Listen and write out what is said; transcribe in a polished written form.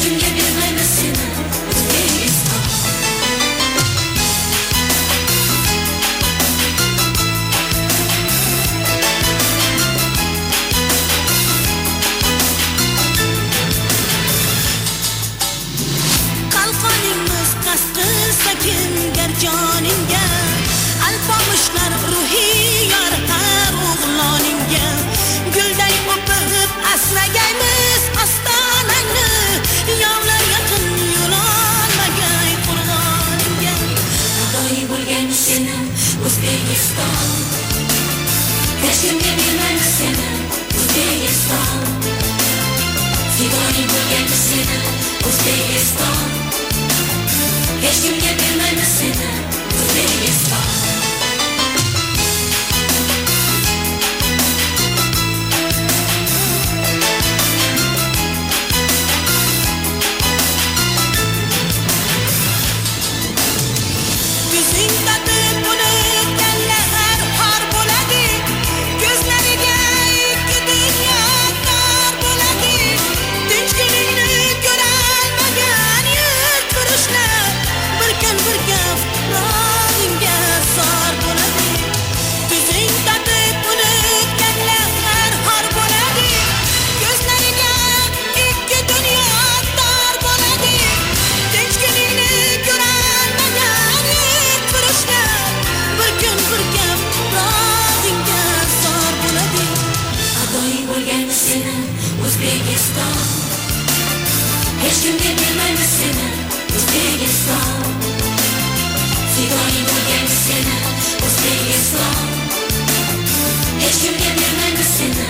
kimga bermaymiz seni O'zbekiston. Qalqoningiz qasqirsa kimgar joningga, alpomushlar ruhiy yorqar o'g'loningga, gulday o'pib asragaymiz ostonangni, yovlar yaqin yo'lolmagay qo'rg'oningga. Fidoyi bo'lgaymiz seni O'zbekiston. Hech kimga bermaymiz seni O'zbekiston. Fidoyi bo'lgaymiz seni O'zbekiston. Hech kimga bermaymiz seni O'zbekiston. O'zbekiston. Hech kimga bermaymiz seni O'zbekiston. Fidoyi bo'lgaymiz seni O'zbekiston. Hech kimga bermaymiz seni